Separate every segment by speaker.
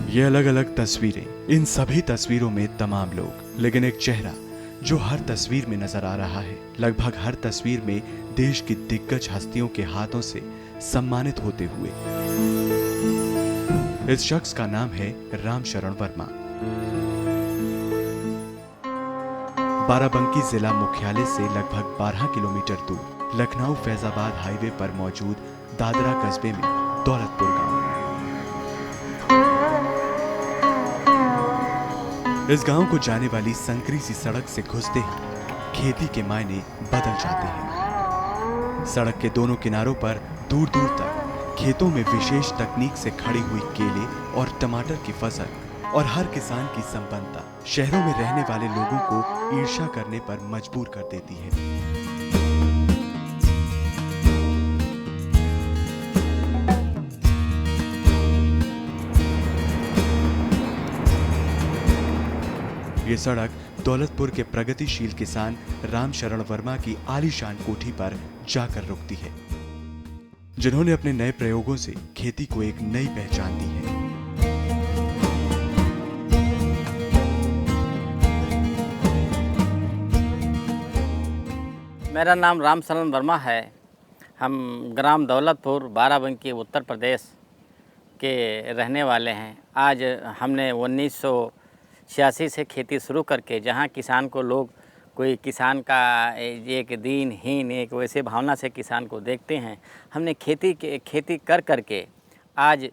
Speaker 1: ये अलग अलग तस्वीरें, इन सभी तस्वीरों में तमाम लोग, लेकिन एक चेहरा जो हर तस्वीर में नजर आ रहा है। लगभग हर तस्वीर में देश की दिग्गज हस्तियों के हाथों से सम्मानित होते हुए। इस शख्स का नाम है रामशरण वर्मा। बाराबंकी जिला मुख्यालय से लगभग 12 किलोमीटर दूर लखनऊ फैजाबाद हाईवे पर मौजूद दादरा कस्बे में दौलतपुर गांव। इस गांव को जाने वाली संकरी सी सड़क से घुसते ही खेती के मायने बदल जाते हैं। सड़क के दोनों किनारों पर दूर दूर तक खेतों में विशेष तकनीक से खड़ी हुई केले और टमाटर की फसल और हर किसान की संपन्नता शहरों में रहने वाले लोगों को ईर्ष्या करने पर मजबूर कर देती है। ये सड़क दौलतपुर के प्रगतिशील किसान रामशरण वर्मा की आलीशान कोठी पर जाकर रुकती है, जिन्होंने अपने नए प्रयोगों से खेती को एक नई पहचान दी है।
Speaker 2: मेरा नाम रामशरण वर्मा है। हम ग्राम दौलतपुर बाराबंकी उत्तर प्रदेश के रहने वाले हैं। आज हमने 1986 से खेती शुरू करके, जहां किसान को लोग कोई किसान का एक दीनहीन एक वैसे भावना से किसान को देखते हैं, हमने खेती कर करके आज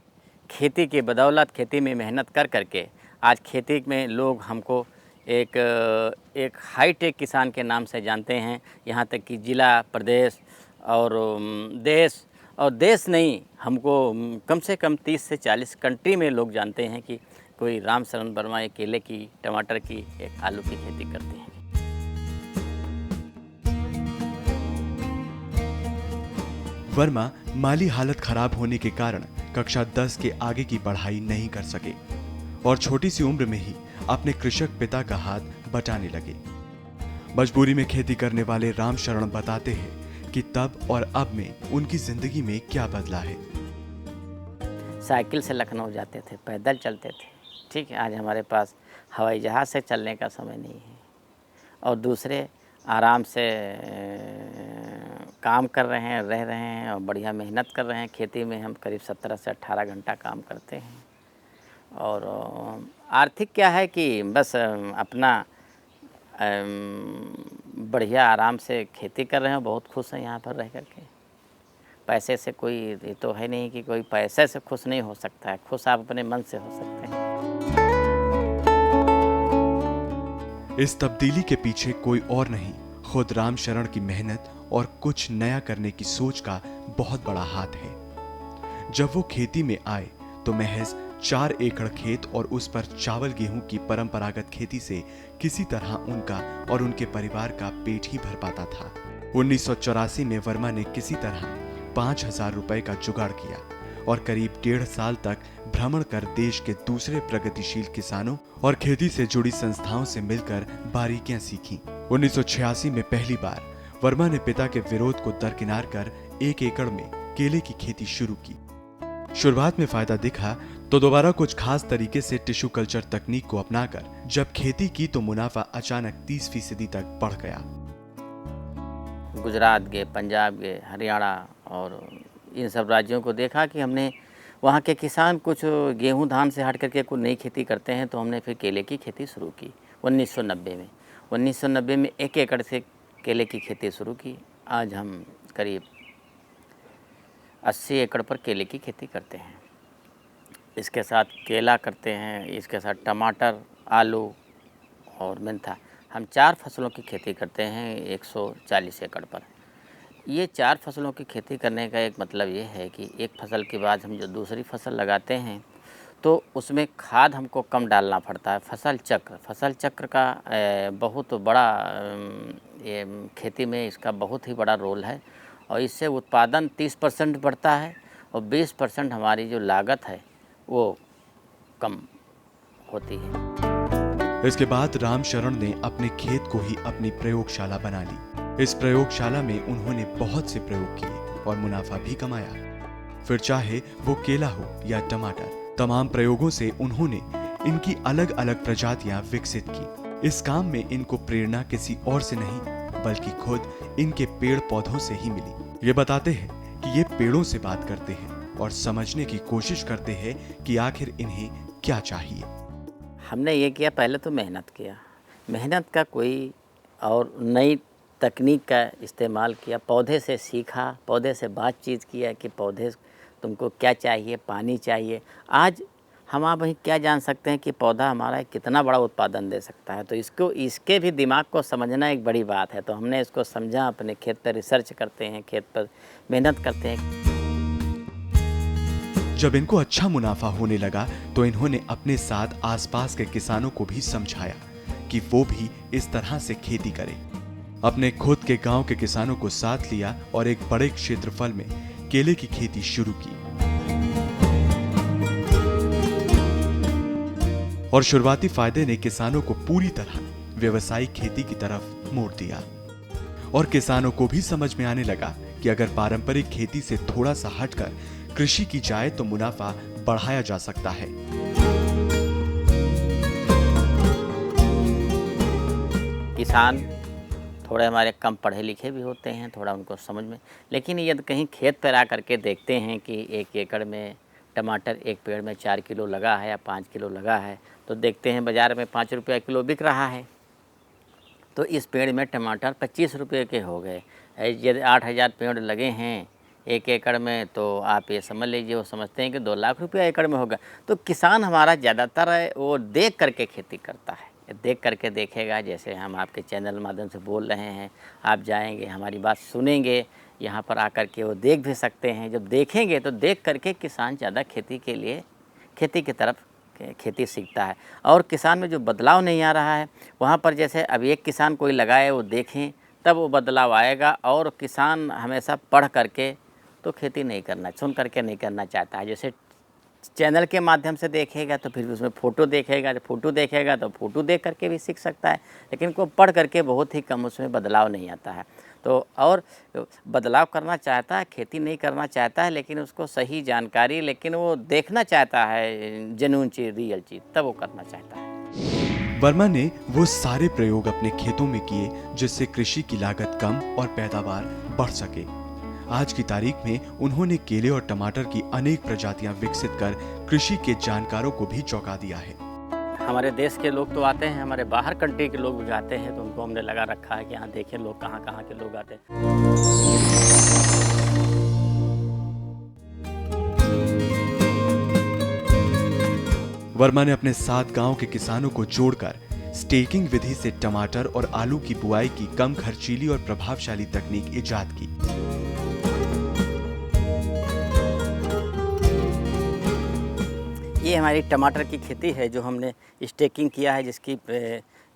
Speaker 2: खेती के बदौलत, खेती में मेहनत कर करके आज खेती में लोग हमको एक हाईटेक किसान के नाम से जानते हैं। यहाँ तक कि ज़िला, प्रदेश और देश नहीं, हमको कम से कम 30 से 40 कंट्री में लोग जानते हैं कि कोई रामशरण वर्मा एक केले की, टमाटर की, एक आलू की खेती करते हैं।
Speaker 1: वर्मा माली हालत खराब होने के कारण कक्षा 10 के आगे की पढ़ाई नहीं कर सके और छोटी सी उम्र में ही अपने कृषक पिता का हाथ बटाने लगे। मजबूरी में खेती करने वाले रामशरण बताते हैं कि तब और अब में उनकी जिंदगी में क्या बदला है।
Speaker 2: साइकिल से लखनऊ जाते थे, पैदल चलते थे, ठीक है। आज हमारे पास हवाई जहाज़ से चलने का समय नहीं है और दूसरे आराम से काम कर रहे हैं, रह रहे हैं और बढ़िया मेहनत कर रहे हैं। खेती में हम करीब 17 से 18 घंटा काम करते हैं और आर्थिक क्या है कि बस अपना बढ़िया आराम से खेती कर रहे हैं। बहुत खुश हैं यहाँ पर रह करके। पैसे से कोई ये तो है नहीं कि कोई पैसे से खुश नहीं हो सकता है, खुश आप अपने मन से हो सकते हैं।
Speaker 1: इस तब्दीली के पीछे कोई और नहीं, खुद रामशरण की मेहनत और कुछ नया करने की सोच का बहुत बड़ा हाथ है। जब वो खेती में आए तो महज 4 एकड़ खेत और उस पर चावल गेहूं की परंपरागत खेती से किसी तरह उनका और उनके परिवार का पेट ही भर पाता था। 1984 में वर्मा ने किसी तरह 5,000 रुपए का जुगाड़ किया और करीब 1.5 साल तक भ्रमण कर देश के दूसरे प्रगतिशील किसानों और खेती से जुड़ी संस्थाओं से मिलकर बारीकियां सीखी। 1986 में पहली बार वर्मा ने पिता के विरोध को दरकिनार कर 1 एकड़ में केले की खेती शुरू की। शुरुआत में फायदा दिखा तो दोबारा कुछ खास तरीके से टिश्यू कल्चर तकनीक को अपनाकर जब खेती की तो मुनाफा अचानक 30% तक बढ़ गया।
Speaker 2: गुजरात गए, पंजाब गए, हरियाणा और इन सब राज्यों को देखा कि हमने वहाँ के किसान कुछ गेहूं धान से हट करके कुछ नई खेती करते हैं, तो हमने फिर केले की खेती शुरू की 1990 में 1 एकड़ से केले की खेती शुरू की। आज हम करीब 80 एकड़ पर केले की खेती करते हैं। इसके साथ केला करते हैं, इसके साथ टमाटर, आलू और मेंथा। हम 4 फसलों की खेती करते हैं 140 एकड़ पर। ये 4 फसलों की खेती करने का एक मतलब ये है कि एक फसल के बाद हम जो दूसरी फसल लगाते हैं तो उसमें खाद हमको कम डालना पड़ता है। फसल चक्र का बहुत बड़ा ये खेती में इसका बहुत ही बड़ा रोल है और इससे उत्पादन 30% बढ़ता है और 20% हमारी जो लागत है वो कम होती है।
Speaker 1: इसके बाद रामशरण ने अपने खेत को ही अपनी प्रयोगशाला बना ली। इस प्रयोगशाला में उन्होंने बहुत से प्रयोग किए और मुनाफा भी कमाया। फिर चाहे वो केला हो या टमाटर, तमाम प्रयोगों से उन्होंने इनकी अलग अलग प्रजातियां विकसित की। इस काम में इनको प्रेरणा किसी और से नहीं बल्कि खुद इनके पेड़ पौधों से ही मिली। ये बताते हैं कि ये पेड़ों से बात करते हैं और समझने की कोशिश करते हैं कि आखिर इन्हें क्या चाहिए।
Speaker 2: हमने ये किया, पहले तो मेहनत किया, मेहनत का कोई और नई तकनीक का इस्तेमाल किया, पौधे से सीखा, पौधे से बातचीत किया कि पौधे तुमको क्या चाहिए, पानी चाहिए। आज हम आप वहीं क्या जान सकते हैं कि पौधा हमारा कितना बड़ा उत्पादन दे सकता है, तो इसके भी दिमाग को समझना एक बड़ी बात है। तो हमने इसको समझा, अपने खेत पर रिसर्च करते हैं, खेत पर मेहनत करते हैं।
Speaker 1: जब इनको अच्छा मुनाफा होने लगा तो इन्होंने अपने साथ आसपास के किसानों को भी समझाया कि वो भी इस तरह से खेती करें। अपने खुद के गांव के किसानों को साथ लिया और एक बड़े क्षेत्रफल में केले की खेती शुरू की। और शुरुआती फायदे ने किसानों को पूरी तरह व्यावसायिक खेती की तरफ मोड़ दिया। और किसानों को भी समझ में आने लगा कि अगर पारंपरिक खेती से थोड़ा सा हटकर कृषि की जाए तो मुनाफा बढ़ाया जा सकता है।
Speaker 2: किसान थोड़े हमारे कम पढ़े लिखे भी होते हैं, थोड़ा उनको समझ में, लेकिन यदि कहीं खेत पर आ करके देखते हैं कि 1 एकड़ में टमाटर एक पेड़ में 4 किलो लगा है या 5 किलो लगा है, तो देखते हैं बाज़ार में 5 रुपया किलो बिक रहा है, तो इस पेड़ में टमाटर 25 रुपये के हो गए। यदि 8,000 पेड़ लगे हैं 1 एकड़ में, तो आप ये समझ लीजिए वो समझते हैं कि 2 लाख रुपया एकड़ में होगा। तो किसान हमारा ज़्यादातर है वो देख करके खेती करता है, देख करके देखेगा। जैसे हम आपके चैनल माध्यम से बोल रहे हैं, आप जाएंगे, हमारी बात सुनेंगे, यहाँ पर आकर के वो देख भी सकते हैं। जब देखेंगे तो देख करके किसान ज़्यादा खेती के लिए, खेती की तरफ खेती सीखता है। और किसान में जो बदलाव नहीं आ रहा है, वहाँ पर जैसे अब एक किसान कोई लगाए वो देखें तब वो बदलाव आएगा। और किसान हमेशा पढ़ करके तो खेती नहीं करना, सुन करके नहीं करना चाहता है। जैसे चैनल के माध्यम से देखेगा तो फिर उसमें फ़ोटो देखेगा, जब फ़ोटो देखेगा तो फ़ोटो देख करके भी सीख सकता है, लेकिन को पढ़ करके बहुत ही कम उसमें बदलाव नहीं आता है। तो और बदलाव करना चाहता है, खेती नहीं करना चाहता है, लेकिन उसको सही जानकारी, लेकिन वो देखना चाहता है जेन्युइन चीज़, रियल चीज़, तब वो करना चाहता है।
Speaker 1: वर्मा ने वो सारे प्रयोग अपने खेतों में किए जिससे कृषि की लागत कम और पैदावार बढ़ सके। आज की तारीख में उन्होंने केले और टमाटर की अनेक प्रजातियां विकसित कर कृषि के जानकारों को भी चौंका दिया है।
Speaker 2: हमारे देश के लोग तो आते हैं, हमारे बाहर कंट्री के लोग भी आते हैं, तो उनको हमने लगा रखा है कि यहाँ देखें लोग कहाँ कहाँ के लोग आते हैं।
Speaker 1: वर्मा ने अपने 7 गांव के किसानों को जोड़कर स्टेकिंग विधि से टमाटर और आलू की बुआई की कम खर्चीली और प्रभावशाली तकनीक इजाद की।
Speaker 2: ये हमारी टमाटर की खेती है जो हमने स्टेकिंग किया है, जिसकी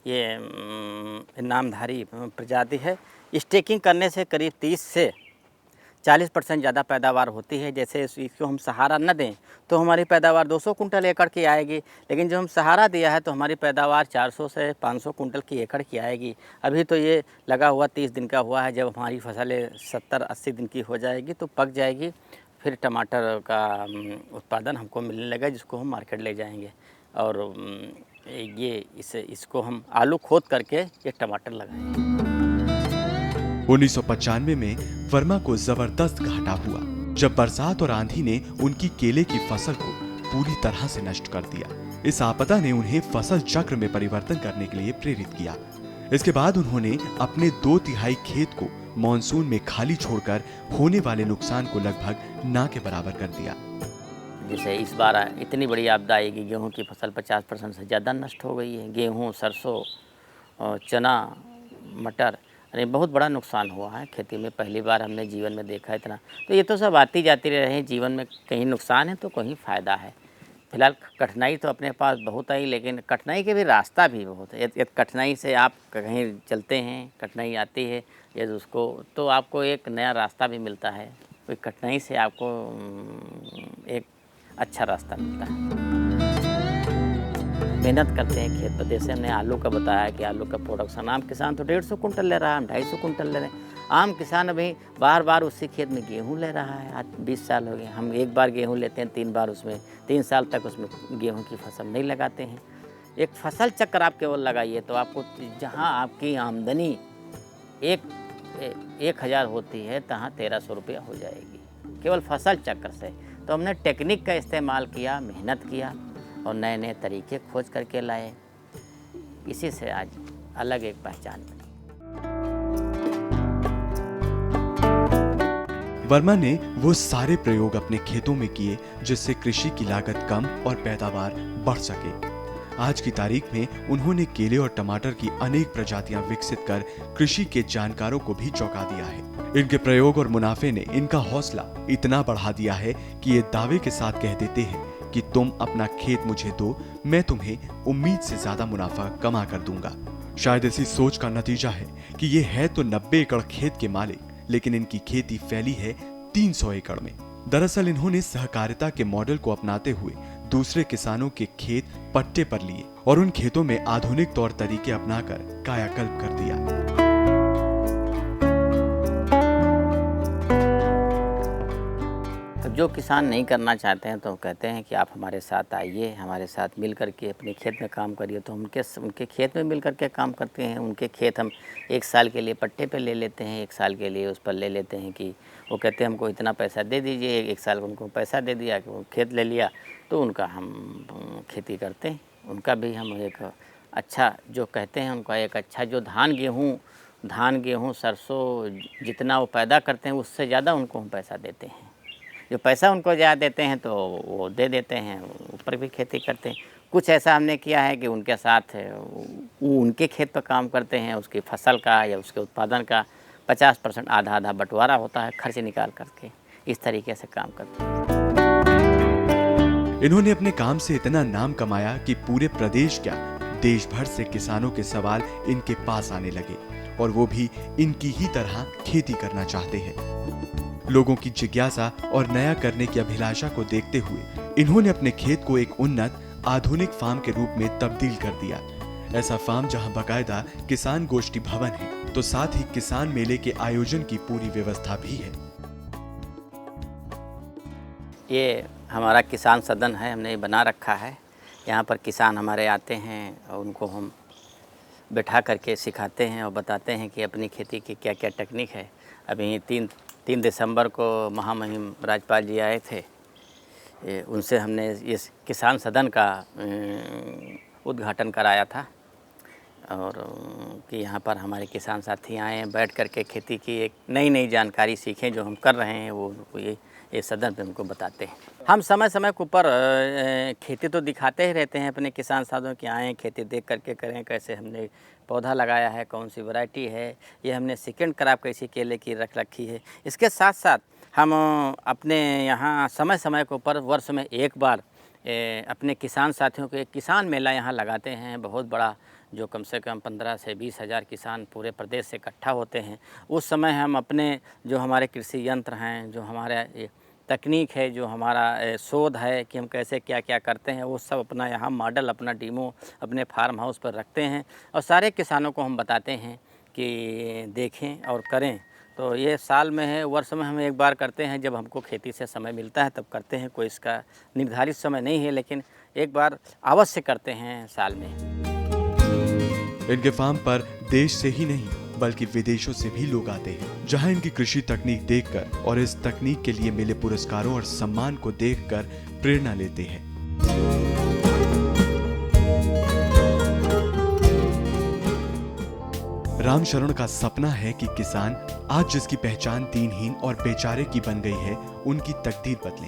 Speaker 2: ये नामधारी प्रजाति है। स्टेकिंग करने से करीब 30 से 40% ज़्यादा पैदावार होती है। जैसे इसको हम सहारा न दें तो हमारी पैदावार 200 कुंटल एकड़ की आएगी, लेकिन जब हम सहारा दिया है तो हमारी पैदावार 400 से 500 कुंटल की एकड़ की आएगी। अभी तो ये लगा हुआ 30 दिन का हुआ है, जब हमारी फसलें 70-80 दिन की हो जाएगी तो पक जाएगी, फिर टमाटर का उत्पादन हमको मिलने लगा, जिसको हम मार्केट ले जाएंगे। और ये इसको हम आलू खोद करके ये टमाटर लगाएंगे।
Speaker 1: 1995 में वर्मा को जबरदस्त घाटा हुआ जब बरसात और आंधी ने उनकी केले की फसल को पूरी तरह से नष्ट कर दिया। इस आपदा ने उन्हें फसल चक्र में परिवर्तन करने के लिए प्रेरित किया। इसके बाद उन्होंने अपने 2/3 खेत को मॉनसून में खाली छोड़कर होने वाले नुकसान को लगभग ना के बराबर कर दिया।
Speaker 2: जैसे इस बार इतनी बड़ी आपदा आई कि गेहूं की फसल 50% से ज़्यादा नष्ट हो गई है। गेहूं, सरसों, चना, मटर, अरे बहुत बड़ा नुकसान हुआ है खेती में। पहली बार हमने जीवन में देखा इतना। तो ये तो सब आती जाती रहे हैं जीवन में, कहीं नुकसान है तो कहीं फ़ायदा है। फिलहाल कठिनाई तो अपने पास बहुत आई, लेकिन कठिनाई के भी रास्ता भी बहुत है। यदि कठिनाई से आप कहीं चलते हैं, कठिनाई आती है यदि उसको, तो आपको एक नया रास्ता भी मिलता है। कोई कठिनाई से आपको एक अच्छा रास्ता मिलता है। मेहनत करते हैं खेत पर। जैसे हमने आलू का बताया कि आलू का प्रोडक्शन, आम किसान तो 150 कुंटल ले रहा है, हम 250 कुंटल ले रहे हैं। आम किसान अभी बार बार उसी खेत में गेहूँ ले रहा है। आज 20 साल हो गए, हम एक बार गेहूँ लेते हैं, 3 बार उसमें 3 साल तक उसमें गेहूँ की फसल नहीं लगाते हैं। एक फसल चक्र आप केवल लगाइए तो आपको जहाँ आपकी आमदनी 1000 होती है तहाँ 1300 रुपया हो जाएगी केवल फसल चक्र से। तो हमने टेक्निक का इस्तेमाल किया, मेहनत किया और नए नए तरीके खोज करके लाए। इसी से आज अलग एक पहचान बनी।
Speaker 1: वर्मा ने वो सारे प्रयोग अपने खेतों में किए जिससे कृषि की लागत कम और पैदावार बढ़ सके। आज की तारीख में उन्होंने केले और टमाटर की अनेक प्रजातियां विकसित कर कृषि के जानकारों को भी चौंका दिया है। इनके प्रयोग और मुनाफे ने इनका हौसला इतना बढ़ा दिया है कि ये दावे के साथ कह देते हैं कि तुम अपना खेत मुझे दो, मैं तुम्हें उम्मीद से ज्यादा मुनाफा कमा कर दूंगा। शायद इसी सोच का नतीजा है कि ये है तो 90 एकड़ खेत के मालिक, लेकिन इनकी खेती फैली है 300 एकड़ में। दरअसल इन्होंने सहकारिता के मॉडल को अपनाते हुए दूसरे किसानों के खेत पट्टे पर लिए और उन खेतों में आधुनिक तौर तरीके अपनाकर कायाकल्प कर दिया।
Speaker 2: तो जो किसान नहीं करना चाहते हैं तो कहते हैं कि आप हमारे साथ आइए, हमारे साथ मिल करके अपने खेत में काम करिए। तो उनके खेत में मिल करके काम करते हैं। उनके खेत हम 1 साल के लिए पट्टे पे ले लेते हैं, 1 साल के लिए उस पर ले लेते हैं कि वो कहते हैं हमको इतना पैसा दे दीजिए। 1 साल को उनको पैसा दे दिया कि वो खेत ले लिया तो उनका हम खेती करते हैं। उनका भी हम एक अच्छा जो कहते हैं उनका एक अच्छा जो धान गेहूँ सरसों जितना वो पैदा करते हैं उससे ज़्यादा उनको हम पैसा देते हैं। जो पैसा उनको ज़्यादा देते हैं तो वो दे देते हैं, ऊपर भी खेती करते हैं। कुछ ऐसा हमने किया है कि उनके साथ वो उनके खेत पर काम करते हैं, उसकी फसल का या उसके उत्पादन का 50% आधा बंटवारा होता है खर्च निकाल करके। इस तरीके से काम करते हैं।
Speaker 1: इन्होंने अपने काम से इतना नाम कमाया कि पूरे प्रदेश क्या देश भर से किसानों के सवाल इनके पास आने लगे और वो भी इनकी ही तरह खेती करना चाहते हैं। लोगों की जिज्ञासा और नया करने की अभिलाषा को देखते हुए इन्होंने अपने खेत को एक उन्नत आधुनिक फार्म के रूप में तब्दील कर दिया। ऐसा फार्म जहां बाकायदा किसान गोष्ठी भवन है तो साथ ही किसान मेले के आयोजन की पूरी व्यवस्था भी है।
Speaker 2: ये हमारा किसान सदन है, हमने बना रखा है। यहाँ पर किसान हमारे आते हैं और उनको हम बैठा करके सिखाते हैं और बताते हैं कि अपनी खेती की क्या क्या टेक्निक है। अभी 3 दिसंबर को महामहिम राज्यपाल जी आए थे, उनसे हमने इस किसान सदन का उद्घाटन कराया था और कि यहाँ पर हमारे किसान साथी आए हैं, बैठ करके खेती की एक नई जानकारी सीखें। जो हम कर रहे हैं वो ये सदन पे हमको बताते हैं। हम समय समय के ऊपर खेती तो दिखाते ही रहते हैं अपने किसान साथियों की, आएँ खेती देख करके करें कैसे हमने पौधा लगाया है, कौन सी वैरायटी है, ये हमने सेकंड क्रॉप कैसी केले की रख रखी है। इसके साथ साथ हम अपने यहाँ समय समय के ऊपर वर्ष में एक बार अपने किसान साथियों को एक किसान मेला यहाँ लगाते हैं, बहुत बड़ा, जो कम से कम 15 से 20 हज़ार किसान पूरे प्रदेश से इकट्ठा होते हैं। उस समय हम अपने जो हमारे कृषि यंत्र हैं, जो हमारे तकनीक है, जो हमारा शोध है कि हम कैसे क्या क्या करते हैं, वो सब अपना यहाँ मॉडल, अपना डेमो अपने फार्म हाउस पर रखते हैं और सारे किसानों को हम बताते हैं कि देखें और करें। तो ये साल में है, वर्ष में हम एक बार करते हैं, जब हमको खेती से समय मिलता है तब करते हैं। कोई इसका निर्धारित समय नहीं है, लेकिन एक बार अवश्य करते हैं साल में।
Speaker 1: इनके फार्म पर देश से ही नहीं बल्कि विदेशों से भी लोग आते हैं, जहां इनकी कृषि तकनीक देखकर और इस तकनीक के लिए मिले पुरस्कारों और सम्मान को देखकर प्रेरणा लेते हैं। राम शरण का सपना है कि किसान आज जिसकी पहचान दीनहीन और बेचारे की बन गई है, उनकी तकदीर बदले।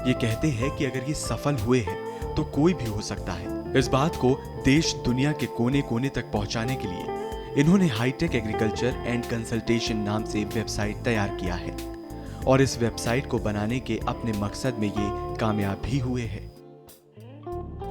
Speaker 1: ये कहते हैं कि अगर ये सफल हुए हैं तो कोई भी हो सकता है। इस बात को देश दुनिया के कोने कोने तक पहुंचाने के लिए इन्होंने हाईटेक एग्रीकल्चर एंड कंसल्टेशन नाम से वेबसाइट तैयार किया है और इस वेबसाइट को बनाने के अपने मकसद में ये कामयाब भी हुए हैं।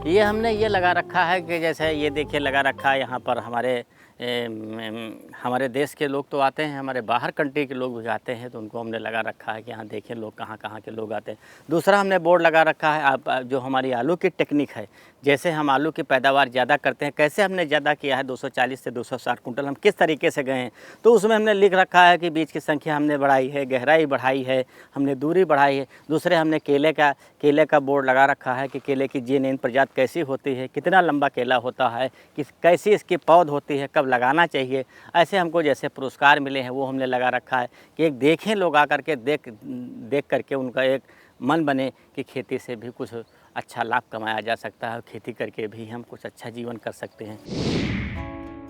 Speaker 2: ये हमने ये लगा रखा है कि जैसे ये देखिए लगा रखा है यहाँ पर हमारे हमारे देश के लोग तो आते हैं, हमारे बाहर कंट्री के लोग भी आते हैं, तो उनको हमने लगा रखा है कि यहाँ देखें लोग कहाँ कहाँ के लोग आते हैं। दूसरा हमने बोर्ड लगा रखा है, आप जो हमारी आलू की टेक्निक है, जैसे हम आलू की पैदावार ज़्यादा करते हैं, कैसे हमने ज़्यादा किया है 240 से 260 कुंटल हम किस तरीके से गए हैं, तो उसमें हमने लिख रखा है कि बीज की संख्या हमने बढ़ाई है, गहराई बढ़ाई है, हमने दूरी बढ़ाई है। दूसरे हमने केले का बोर्ड लगा रखा है कि केले की जीन प्रजाति कैसी होती है, कितना लंबा केला होता है, कैसी इसकी पौध होती है, कब लगाना चाहिए। ऐसे हमको जैसे पुरस्कार मिले हैं वो हमने लगा रखा है कि एक देखें लोग आकर के देख करके उनका एक मन बने कि खेती से भी कुछ अच्छा लाभ कमाया जा सकता है और खेती करके भी हम कुछ अच्छा जीवन कर सकते हैं।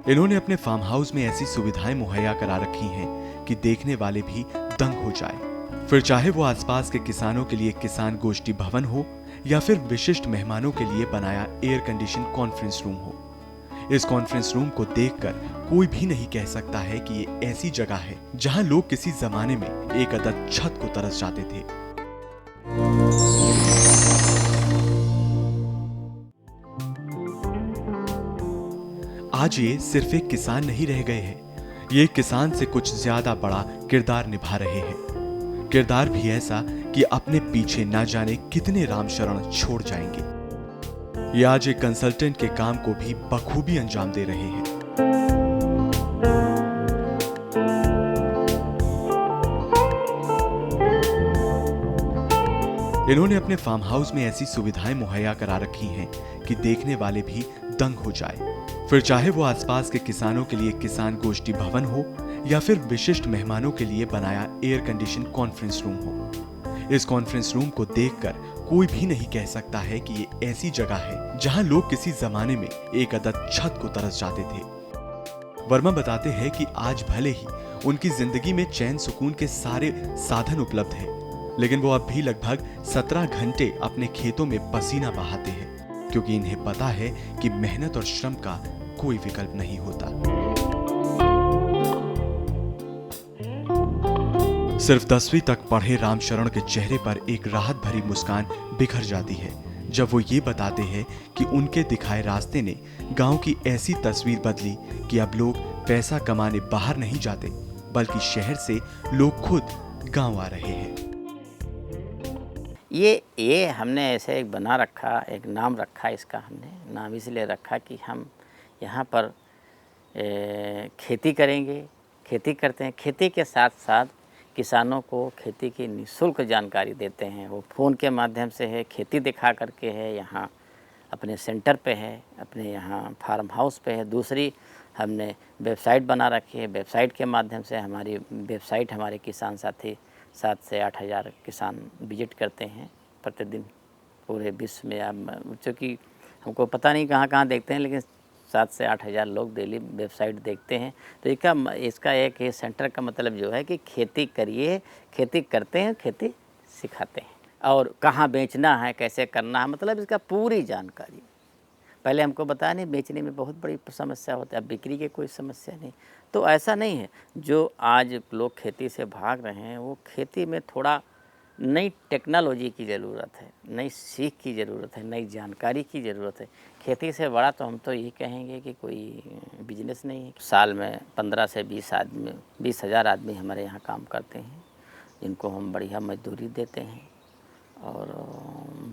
Speaker 1: इन्होंने अपने फार्म हाउस में ऐसी सुविधाएं मुहैया करा रखी हैं कि देखने वाले भी दंग हो जाए। फिर चाहे वो आसपास के किसानों के लिए किसान गोष्ठी भवन हो या फिर विशिष्ट मेहमानों के लिए बनाया एयर कंडीशन कॉन्फ्रेंस रूम हो। इस कॉन्फ्रेंस रूम को देखकर कोई भी नहीं कह सकता है कि ये ऐसी जगह है जहां लोग किसी जमाने में एक अदद छत को तरस जाते थे। आज ये सिर्फ एक किसान नहीं रह गए हैं, ये किसान से कुछ ज्यादा बड़ा किरदार निभा रहे हैं। किरदार भी ऐसा कि अपने पीछे ना जाने कितने रामशरण छोड़ जाएंगे। ये आज एक कंसल्टेंट के काम को भी बखूबी अंजाम दे रहे हैं। इन्होंने अपने फार्म हाउस में ऐसी सुविधाएं मुहैया करा रखी हैं कि देखने वाले भी दंग हो जाए। फिर चाहे वो आसपास के किसानों के लिए किसान गोष्ठी भवन हो या फिर विशिष्ट मेहमानों के लिए बनाया एयर कंडीशन कॉन्फ्रेंस रूम हो। इस कॉन्फ्रेंस रूम को देखकर कोई भी नहीं कह सकता है कि ये ऐसी जगह है जहां लोग किसी जमाने में एक अदद छत को तरस जाते थे। वर्मा बताते हैं कि आज भले ही उनकी जिंदगी में चैन सुकून के सारे साधन उपलब्ध हैं, लेकिन वो अब भी लगभग 17 घंटे अपने खेतों में पसीना बहाते हैं, क्योंकि इन्हें पता है कि मेहनत और श्रम का कोई विकल्प नहीं होता। सिर्फ 10वीं तक पढ़े रामशरण के चेहरे पर एक राहत भरी मुस्कान बिखर जाती है जब वो ये बताते हैं कि उनके दिखाए रास्ते ने गांव की ऐसी तस्वीर बदली कि अब लोग पैसा कमाने बाहर नहीं जाते, बल्कि शहर से लोग खुद गांव आ रहे हैं।
Speaker 2: ये हमने ऐसे एक बना रखा, एक नाम रखा, इसका हमने नाम इसलिए रखा कि हम यहाँ पर खेती करेंगे, खेती करते हैं। खेती के साथ साथ किसानों को खेती की निःशुल्क जानकारी देते हैं। वो फ़ोन के माध्यम से है, खेती दिखा करके है, यहाँ अपने सेंटर पे है, अपने यहाँ फार्म हाउस पे है। दूसरी हमने वेबसाइट बना रखी है, वेबसाइट के माध्यम से हमारी वेबसाइट हमारे किसान साथी 7 से 8 हज़ार किसान विजिट करते हैं प्रतिदिन पूरे विश्व में। अब चूँकि हमको पता नहीं कहाँ कहाँ देखते हैं, लेकिन 7 से 8 हज़ार लोग डेली वेबसाइट देखते हैं। तो इसका एक ये सेंटर का मतलब जो है कि खेती करिए, खेती करते हैं, खेती सिखाते हैं, और कहाँ बेचना है, कैसे करना है, मतलब इसका पूरी जानकारी। पहले हमको बताया नहीं, बेचने में बहुत बड़ी समस्या होती है, अब बिक्री की कोई समस्या नहीं। तो ऐसा नहीं है, जो आज लोग खेती से भाग रहे हैं वो खेती में थोड़ा नई टेक्नोलॉजी की ज़रूरत है, नई सीख की ज़रूरत है, नई जानकारी की ज़रूरत है। खेती से बड़ा तो हम तो यही कहेंगे कि कोई बिजनेस नहीं है। साल में 15 से 20 हज़ार आदमी हमारे यहाँ काम करते हैं, जिनको हम बढ़िया मजदूरी देते हैं और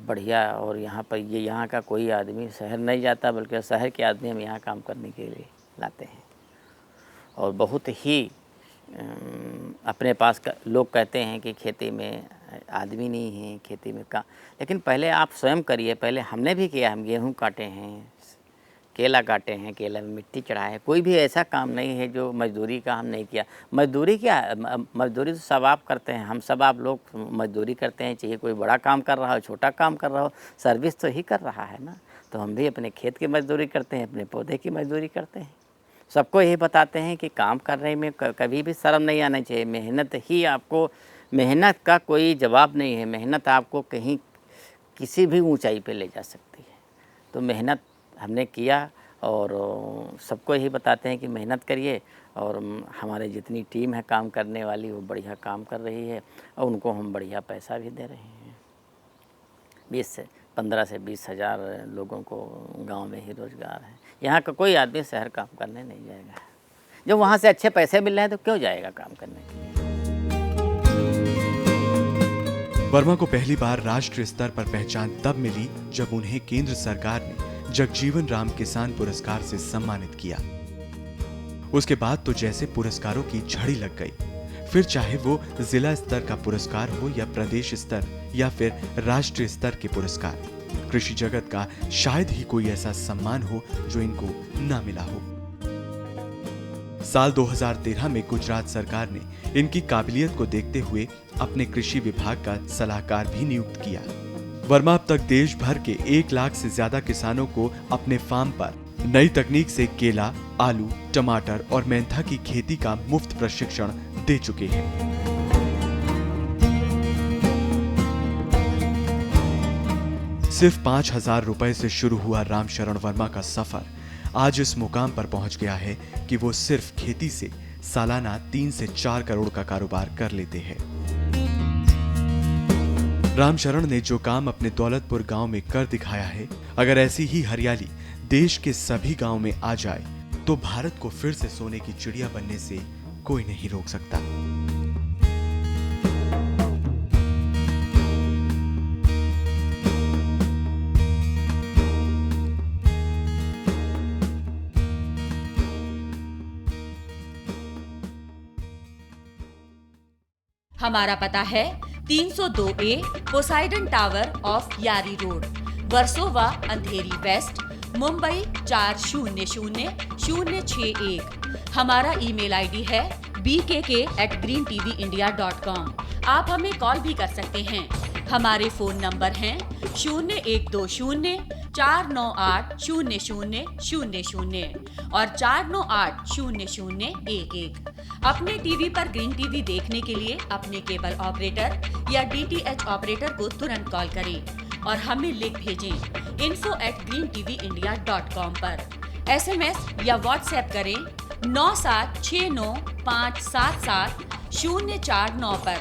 Speaker 2: बढ़िया। और यहाँ पर यहाँ का कोई आदमी शहर नहीं जाता, बल्कि शहर के आदमी हम यहाँ काम करने के लिए लाते हैं। और बहुत ही अपने पास का लोग कहते हैं कि खेती में आदमी नहीं है, खेती में का, लेकिन पहले आप स्वयं करिए। पहले हमने भी किया, हम गेहूँ काटे हैं, केला काटे हैं, केला में मिट्टी चढ़ाए हैं। कोई भी ऐसा काम नहीं है जो मजदूरी का हम नहीं किया। मजदूरी क्या है, मजदूरी तो सब आप करते हैं, हम सब आप लोग मजदूरी करते हैं, चाहे कोई बड़ा काम कर रहा हो, छोटा काम कर रहा हो, सर्विस तो ही कर रहा है ना। तो हम भी अपने खेत की मजदूरी करते हैं, अपने पौधे की मजदूरी करते हैं। सबको यही बताते हैं कि काम करने में कभी भी शर्म नहीं आना चाहिए। मेहनत ही आपको, मेहनत का कोई जवाब नहीं है, मेहनत आपको कहीं किसी भी ऊंचाई पे ले जा सकती है। तो मेहनत हमने किया और सबको यही बताते हैं कि मेहनत करिए। और हमारे जितनी टीम है काम करने वाली, वो बढ़िया काम कर रही है और उनको हम बढ़िया पैसा भी दे रहे हैं। 15 से 20 हज़ार लोगों को गांव में ही रोज़गार है। यहाँ का कोई आदमी शहर काम करने नहीं जाएगा। जब वहाँ से अच्छे पैसे मिल रहे हैं तो क्यों जाएगा काम करने के लिए।
Speaker 1: वर्मा को पहली बार राष्ट्रीय स्तर पर पहचान तब मिली जब उन्हें केंद्र सरकार ने जगजीवन राम किसान पुरस्कार से सम्मानित किया। उसके बाद तो जैसे पुरस्कारों की झड़ी लग गई। फिर चाहे वो जिला स्तर का पुरस्कार हो या प्रदेश स्तर या फिर राष्ट्रीय स्तर के पुरस्कार, कृषि जगत का शायद ही कोई ऐसा सम्मान हो जो इनको ना मिला हो। साल 2013 में गुजरात सरकार ने इनकी काबिलियत को देखते हुए अपने कृषि विभाग का सलाहकार भी नियुक्त किया। वर्मा अब तक देश भर के 1 लाख से ज्यादा किसानों को अपने फार्म पर नई तकनीक से केला, आलू, टमाटर और मेंथा की खेती का मुफ्त प्रशिक्षण दे चुके हैं। सिर्फ 5,000 रुपए से शुरू हुआ रामशरण वर्मा का सफर आज इस मुकाम पर पहुंच गया है कि वो सिर्फ खेती से सालाना 3 से 4 करोड़ का कारोबार कर लेते हैं। रामशरण ने जो काम अपने दौलतपुर गांव में कर दिखाया है, अगर ऐसी ही हरियाली देश के सभी गांव में आ जाए तो भारत को फिर से सोने की चिड़िया बनने से कोई नहीं रोक सकता।
Speaker 3: हमारा पता है 302A पोसाइडन टावर ऑफ यारी रोड, वर्सोवा, अंधेरी वेस्ट, मुंबई 400061। हमारा ईमेल आईडी है bkk@greentvindia.com। आप हमें कॉल भी कर सकते हैं। हमारे फोन नंबर हैं 0120-498-0000 और 498-0011। अपने टीवी पर ग्रीन टीवी देखने के लिए अपने केबल ऑपरेटर या DTH ऑपरेटर को तुरंत कॉल करें और हमें लिंक भेजें info@greentvindia.com पर। SMS या WhatsApp करें 9769577049 पर।